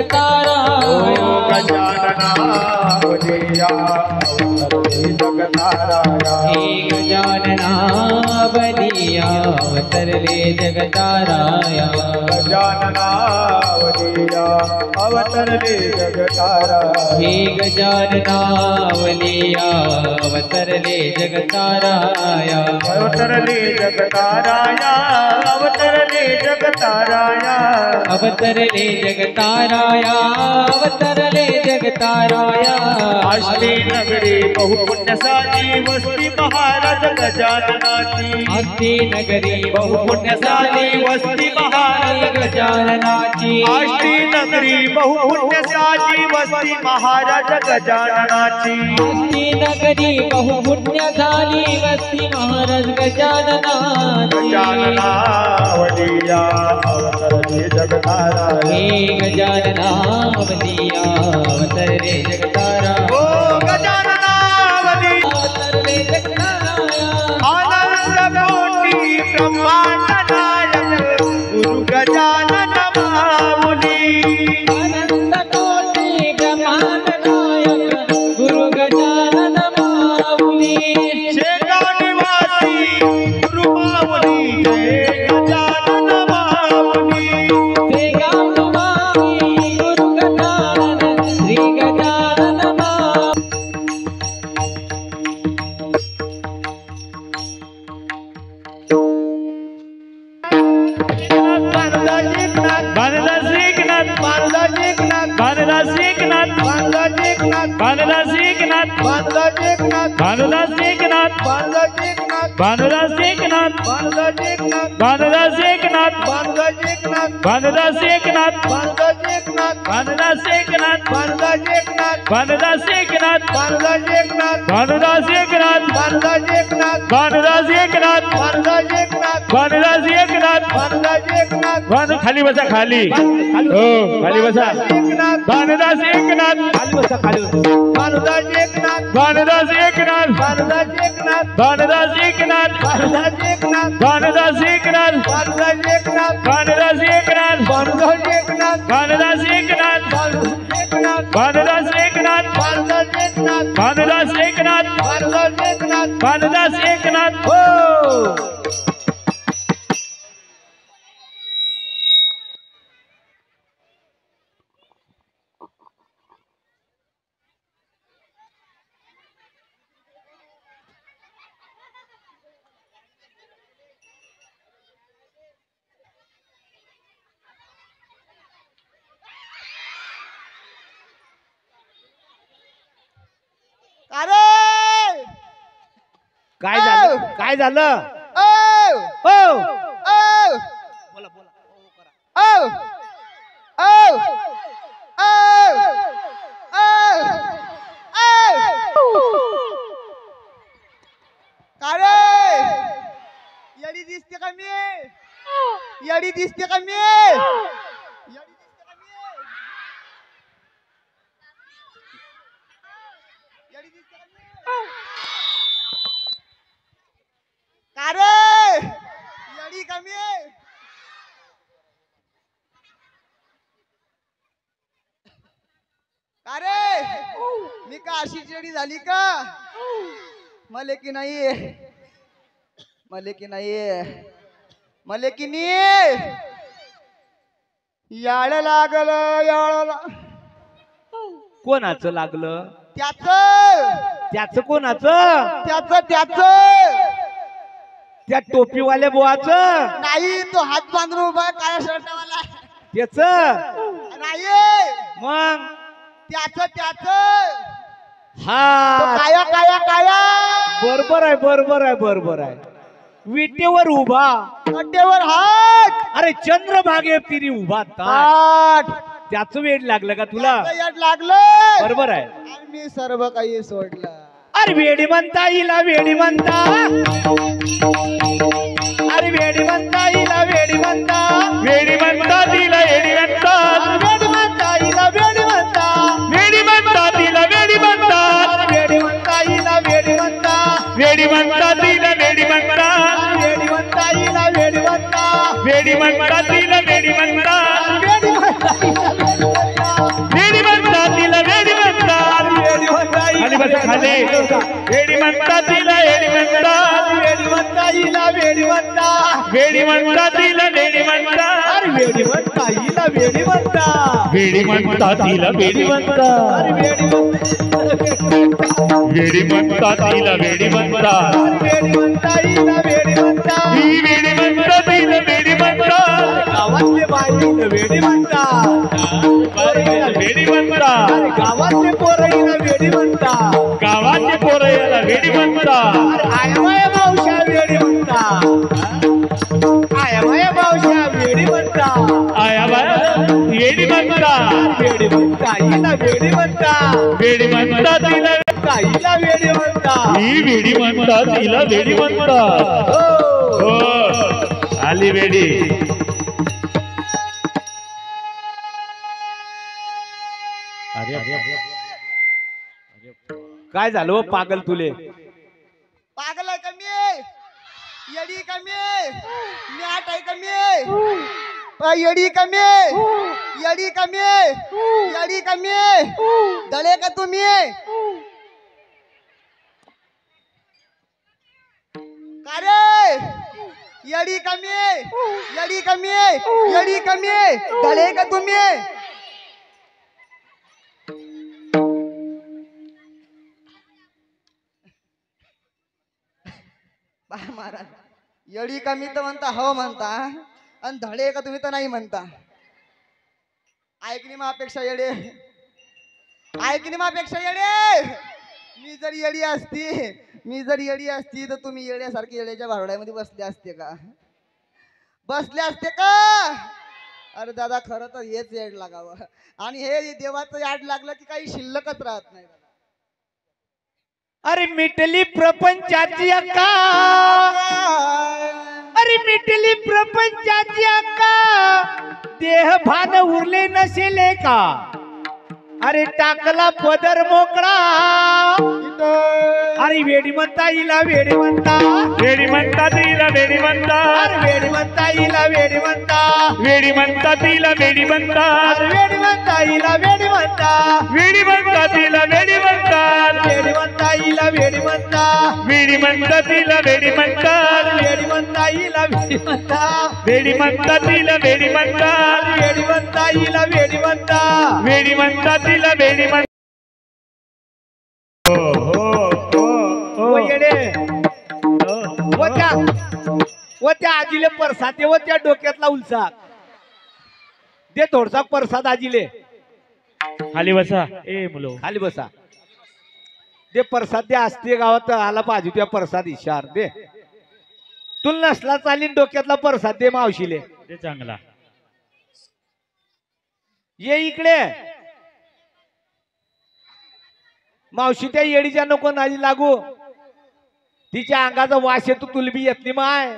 जगताराया गजाननावलिया अवतरले जगताराया हे गजाननावलिया अवतरले जगताराया गजाननावलिया अवतरले जगताराया हे गजाननावलिया अवतरले जगताराया अवतरले जगताराया अवतरले जगताराया अवतरले जगताराया अवतरले जगताराया आष्टी नगरी बहुपुण्यशाली वस्ती महाराज गजाननाची आष्टी नगरी बहुपुण्यशाली वस्ती महाराज गजाननाची आष्टी नगरी बहुपुण्यशाली वस्ती महाराज गजाननाची आष्टी नगरी बहुपुण्यशाली वस्ती महाराज गजाननाची गजाननावलिया अवतरले जगताराया हे गजाननावलिया अवतरले जगताराया ओ गजाननावली अवतरले जगताराया आनंद कोटी ब्रह्मांड नायक गुरु गजानन माऊली आनंद कोटी ब्रह्मांड नायक गुरु गजानन माऊली शेगाव निवासी गुरु माऊली जय गजानन माऊली शेगाव निवासी गुरु गजानन श्री गजानन माऊली खाली बसा खाली हो खाली बसा भानुदास एकनाथ खाली बसा खाली भानुदास एकनाथ भानुदास एकनाथ भानुदास एकनाथ भानुदास एकनाथ भानुदास एकनाथ भानुदास एकनाथ भानुदास एकनाथ भानुदास एकनाथ भानुदास एकनाथ भानुदास एकनाथ भानुदास एकनाथ भानुदास एकनाथ भानुदास एकनाथ भानुदास एकनाथ भानुदास एकनाथ हो अरे काय झालं काय झालं ओ हो ओ बोला बोला ओ ओ ओ अरे येडी दिसते का मी येडी दिसते का मी अरे येडी कमी अरे मी का अशी येडी झाली का मले की नाही मले की नाही मले की नाही याड लागलं याळ कोणाचं लागलं त्याच त्याचं कोणाचं त्याच त्याच त्या टोपीवाल्या बुवाचं नाही तो हात बांधून उभा काळ्या शर्टावाला त्याच नाही मग त्याच त्याच हा काया काया काया बरोबर आहे बरोबर आहे बरोबर आहे विटेवर उभा कड्डेवर हात अरे चंद्रभागे तिरी उभा ताट आठ त्याच वेळ लागलं का तुला याड लागलं बरोबर आहे आणि मी सर्व काही सोडलं अरे वेडी म्हणता हिला वेडी म्हणता अरे वेडी म्हणता हिला वेडी म्हणता वेडी म्हणता तिला वेडी म्हणता वेडी म्हणता हिला वेडी म्हणता वेडी म्हणता तिला वेडी म्हणता वेडी म्हणता हिला वेडी म्हणता वेडी म्हणता तिला वेडी म्हणता वेडी म्हणता हिला वेडी म्हणता वेडी म्हणता तिला वेडी म्हणता वेडी म्हणता बसा खाली वेडी म्हणतात तिला वेडी म्हणतात वेडी म्हणता हिला वेडी म्हणता वेडी म्हणतात तिला वेडी म्हणतात अरे वेडी म्हणता हिला वेडी म्हणता वेडी म्हणतात तिला वेडी म्हणतात अरे वेडी म्हणता वेडी म्हणतात तिला वेडी म्हणतात वेडी म्हणता हिला वेडी म्हणता ही वेडी म्हणतात तिला वेडी म्हणतात गावातले बाईला वेडी म्हणता वेडी म्हणतात अरे गावातले पोरईला वेडी म्हणता गावाचे पोरं याला वेडी म्हणतात अरे आया मावशा वेडी म्हणता आया मावशा वेडी म्हणता आया बाया वेडी म्हणतात वेडी म्हणता हिला वेडी म्हणता वेडी म्हणतात तिला हिला वेडी म्हणता ही वेडी म्हणतात तिला वेडी म्हणतात हो आली वेडी काय झालं हो पागल तुले पागल आहे कमी आहे येडी कमी आहे म्याट आहे कमी आहे येडी कमी आहे येडी कमी आहे येडी कमी आहे दळे का तुम्ही का रे येडी कमी आहे येडी कमी आहे येडी कमी आहे दळे का तुम्ही महाराज येडी कमी तर म्हणता हो म्हणता आणि धडे का तुम्ही तर नाही म्हणता ऐकणी मापेक्षा येडे ऐकणी मापेक्षा येडे मी जर येडी असती तर तुम्ही येड्यासारखे येड्याच्या भारोड्यामध्ये बसले असते का अरे दादा खरं तर हेच येड लागावं आणि हे देवाचं याड लागलं की काही शिल्लकच राहत नाही अरे मिटली प्रपंचाची अक्का अरे मिटली प्रपंचाची अक्का देह भान उरले नसेले का अरे टाकला पदर मोकळा अरे वेडी म्हणता हिला वेडी म्हणता वेडी म्हणतात तिला वेडी म्हणतात अरे वेडी म्हणता हिला वेडी म्हणता वेडी म्हणतात तिला वेडी म्हणतात अरे वेडी म्हणता हिला वेडी म्हणता वेडी म्हणतात तिला वेडी म्हणतात वेडी म्हणता हिला वेडी म्हणता वेडी म्हणतात तिला वेडी म्हणतात वेडी म्हणता हिला वेडी म्हणता वेडी म्हणतात तिला वेडी म्हणतात वेडी म्हणता हिला वेडी म्हणता वेडी म्हणतात तिला वेडी म्हणतात व येडे व त्या आजीले परसाते व त्या डोक्यातला उलसा दे थोडसा परसाद आजीले खाली बसा ए मुलो खाली बसा दे परसाद दे असते गावात आला पाहिजे त्या परसाद इशार दे तुला नसला चालीन डोक्यातला परसाद दे मावशीले ते चांगला ये इकडे मावशी त्या येडीच्या नको नाजी लागू तिच्या अंगाचा वास येतो तुला बी येत नाही माय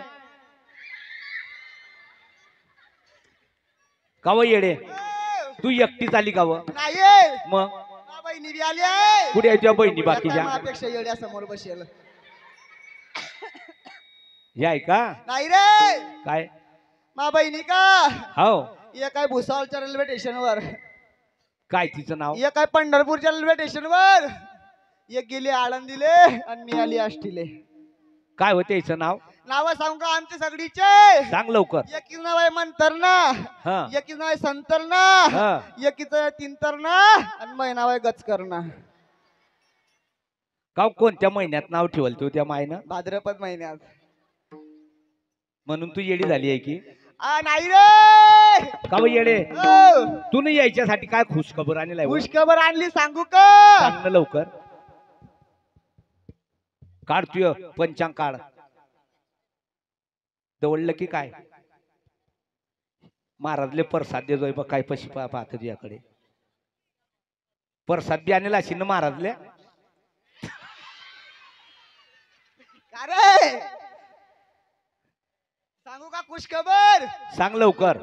काव येडे तू एकटीच आली काव नाही मग बहिणी बी आली आहे कुठे आहे तुझ्या बहिणी बाकीच्या अपेक्षा येड्या समोर बसेल याय का नाही रे काय मा बहिणी का हो ये काय भुसावळच्या रेल्वे स्टेशनवर काय तिचं नाव ये काय पंढरपूरच्या रेल्वे स्टेशनवर एक गेली आळंदीले आणि मी आली आष्टीले काय होते याचं नाव नाव सांगू का आमचे सगळीचे सांग लवकर एकीच नाव आहे मंतरना हा एकीच नाव आहे संतरना हा. एकीच तींतरना आणि मै नाव आहे गचकरना का कोणत्या महिन्यात नाव ठेवल तू त्या मायनं भाद्रपद महिन्यात म्हणून तू येडी झाली आहे की नाही रे का बा येडे ओ, तू नाही यायच्यासाठी काय खुश खबर आणि खुशखबर आणली सांगू का सांग ना लवकर काढ तुय पंचांग काढ दवडलं की काय महाराजले परसाद देतोय बघ काय पशी पाहत तुझ्याकडे परसाद बी आणला अशी ना महाराजले का रे सांगू का खुशखबर सांग लवकर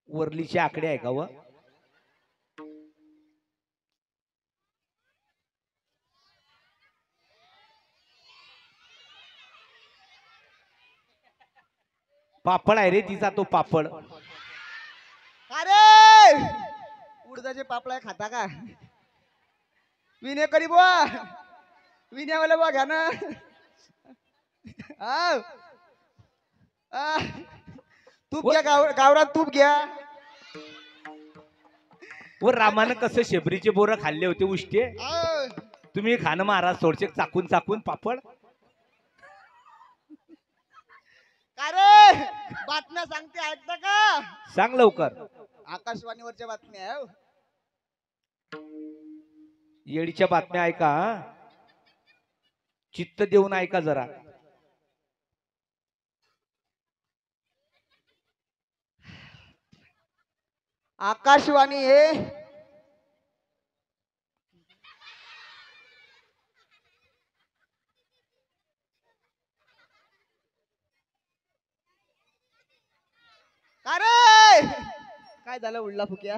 वरलीचे आकडे आहे का व पापड आहे रे तिचा तो पापड दुधाचे पापळा खाता का विने करी बुवा विण्यावाला बुवा घ्या ना आव. तूप घ्या गावरान तूप घ्या. व रामानं कसं शेबरीचे बोरं खाल्ले होते उष्टे आव. तुम्ही खाणं महाराज थोडसे चाकून चाकून पापड. का रे बातम्या सांगते ऐकता का सांग लवकर. आकाशवाणीवरच्या बातम्या आहे हो. येडीच्या बातम्या ऐका हा. चित्त देऊन ऐका जरा. आकाशवाणी हे का रे काय झालं उडला फुक्या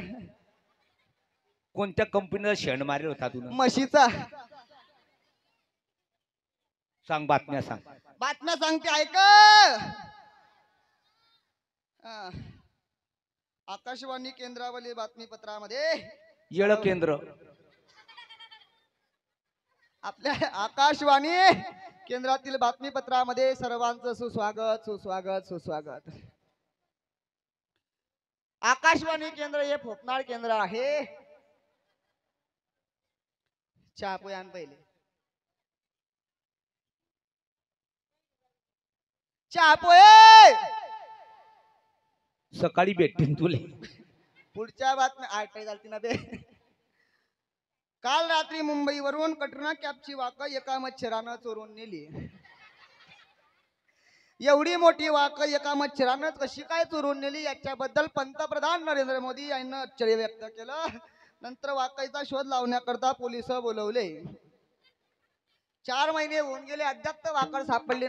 कोणत्या कंपनीचा शेण मारेल होता तुला? म्हशीचा. सांग बातम्या सांग. बातम्या सांगते ऐक. आकाशवाणी केंद्रावरील बातमीपत्रामध्ये येळ केंद्र. आपल्या आकाशवाणी केंद्रातील बातमीपत्रामध्ये सर्वांचं सुस्वागत सुस्वागत सुस्वागत. आकाशवाणी केंद्र हे फोपनाळ केंद्र आहे. चहा पोयान पहिले चहा पोये सकाळी भेटतील तुले. पुढच्या बातम्या आठ झालती ना बे. काल रात्री मुंबईवरून कटरीना कॅफची वाकं एका मच्छरानं चोरून नेली. एवढी मोठी वाकं एका मच्छरानं कशी काय चोरून नेली याच्याबद्दल पंतप्रधान नरेंद्र मोदी यांनी आश्चर्य व्यक्त केलं. नंतर वाकईचा शोध लावण्याकरता पोलिस बोलवले. 4 महिने होऊन गेले अद्याप वाकड सापडले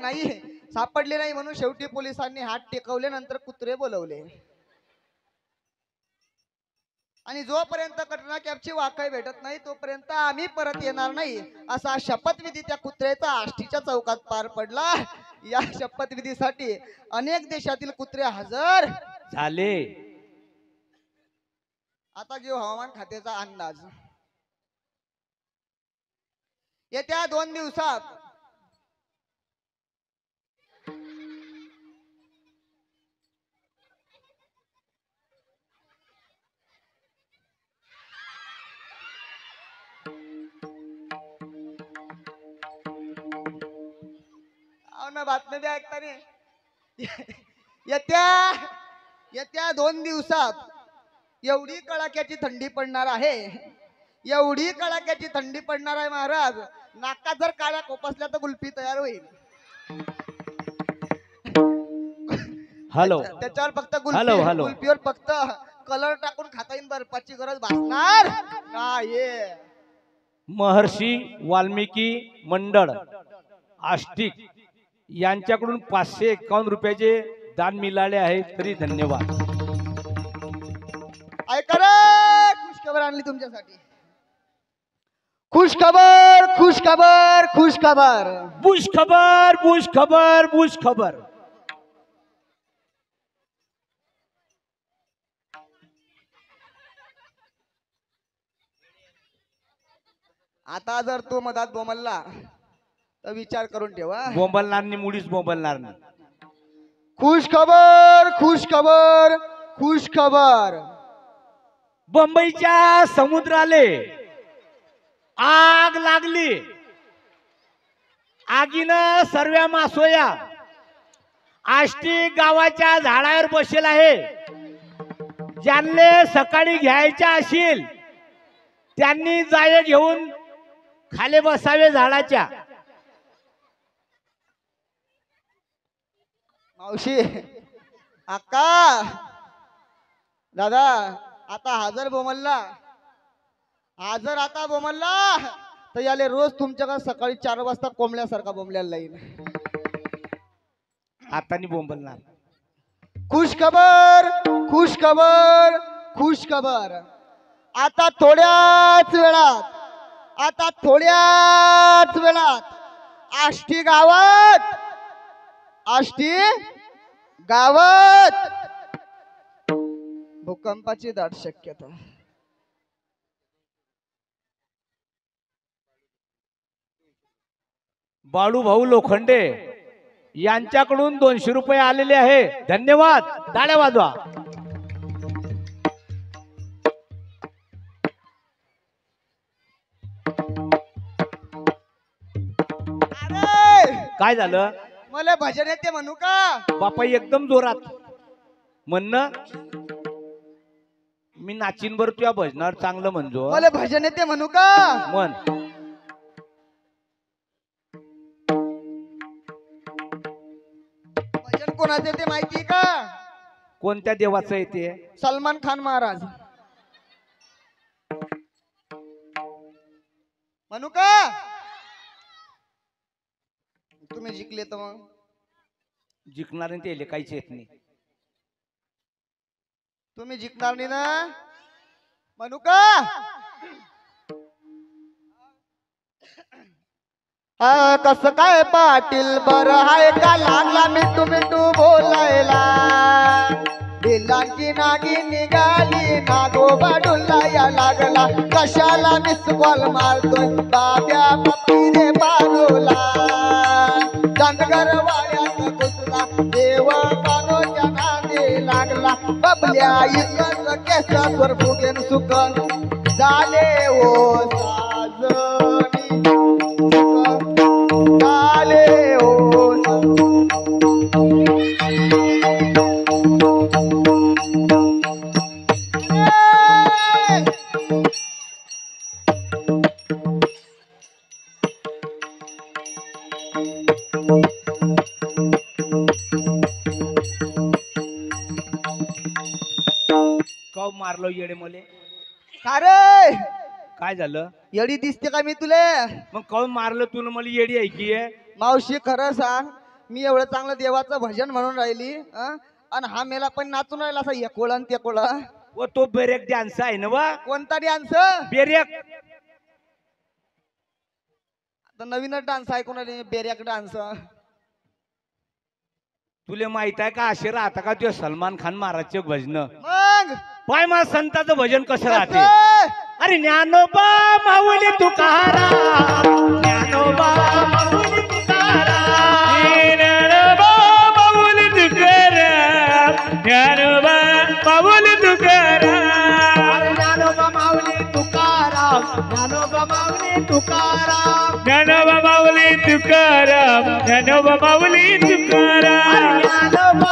नाही म्हणून शेवटी पोलिसांनी हात टेकवले. नंतर कुत्रे बोलवले आणि जोपर्यंत कटरीना कॅफची वाकई भेटत नाही तोपर्यंत आम्ही परत येणार नाही असा शपथविधी त्या कुत्र्याचा आष्टीच्या चौकात पार पडला. या शपथविधीसाठी अनेक देशातील कुत्रे हजर झाले. आता घेऊ हवामान खात्याचा अंदाज. येत्या 2 दिवसात बातम्या द्या ऐकताना. येत्या 2 दिवसात एवढी कडाक्याची थंडी पडणार आहे. एवढी कडाक्याची थंडी पडणार आहे महाराज. नाकात जर काळ्या कोपसल्या तर गुल्फी तयार होईल. हॅलो त्याच्यावर फक्त हॅलो, हॅलो. गुल्फीवर फक्त कलर टाकून खाता येईल. बर्फाची गरज भासणार नाही. महर्षी वाल्मिकी मंडळ आष्टिक यांच्याकडून 551 रुपयाचे दान मिळाले आहे. तरी धन्यवाद. ऐका रे खुश खबर आणली तुमच्यासाठी. खुश खबर खुश खबर खुश खबर. बुश खबर बुश खबर बुश खबर. आता जर तो मधात बोंबलला तर विचार करून ठेवा. बोंबलणार नाही मुळीच बोंबलणार नाही. खुश खबर खुश खबर खुश खबर. बंबईच्या समुद्राले आग लागली. आगीनं सर्व मासोया आष्टी गावाच्या झाडावर बसेल आहे. ज्यांले सकाळी घ्यायच्या असतील त्यांनी जाये घेऊन खाली बसावे झाडाच्या. मावशी अक्का दादा आता हजर आता बोमल्ला तर याले रोज तुमच्याकडे सकाळी 4 वाजता कोंबल्यासारखा बोंबल्याला लाईन. आता नाही बोंबलणार. खुश खबर खुश खबर खुश खबर. आता थोड्याच वेळात आष्टी गावात भूकंपाची दाट शक्यता. बाळू भाऊ लोखंडे यांच्याकडून 200 रुपये आलेले आहे. धन्यवाद. टाळ्या वाजवा. अरे काय झालं मला भजन येते म्हणू का? बापा एकदम जोरात म्हणणं. मी नाचीन बर तुझ्या भजनावर चांगलं म्हणजो. मला भजन येते म्हणू का? म्हण. भजन कोणाचं येते माहिती का? कोणत्या देवाचं येते? सलमान खान महाराज. म्हणू का? तुम्ही जिंकले तर मग जिंकणार नाही ते काहीच येत नाही. तुम्ही जिंकणार नाही ना? म्हणू का? कसं काय पाटील बरं आहे का? लागला मिठू मिठू बोलायला. दिलांची नागी निघाली नागोबा डुल्लाया लागला. कशाला मिस बॉल मारतोय बाब्या पप्पीने बाजूला. दंडगर वाड्यात घुसला देव कानोच्या नादी लागला. बबल्या इतर केसावर फुगेन सुकन झाले ओ साजनी. झाले ओ कव मारलो येडे मले. अरे काय झालं? येडी दिसते का मी तुले? मग कव मारलं तुला मला येडी ऐकी आहे? मावशी खरं सांग, मी एवढं चांगलं देवाचं भजन म्हणून राहिली आणि हा मेला पण नाचून राहिला असा एकोळा आणि तेकोळा. व तो बेरेक डान्स आहे ना वा. कोणता डान्स? बेरेक. आता नवीनच डान्स आहे कोणाला बेर्याक डान्स. तुले माहित आहे का असे राहता का तुझ्या सलमान खान महाराजचे भजन? मग पाय मा संताचं भजन कसं राहते? कसं? अरे ज्ञानोबा माऊली तुकाराम. ज्ञानोबा माऊली तुकाराम. ज्ञानोबा माऊली तुकाराम. ज्ञानोबा माऊली तुकाराम. अरे ज्ञानोबा माऊली तुकाराम. ज्ञानोबा माऊली तुकाराम. ज्ञानोबा माऊली तुकाराम. ज्ञानोबा माऊली तुकाराम. अरे ज्ञानोबा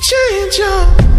change up.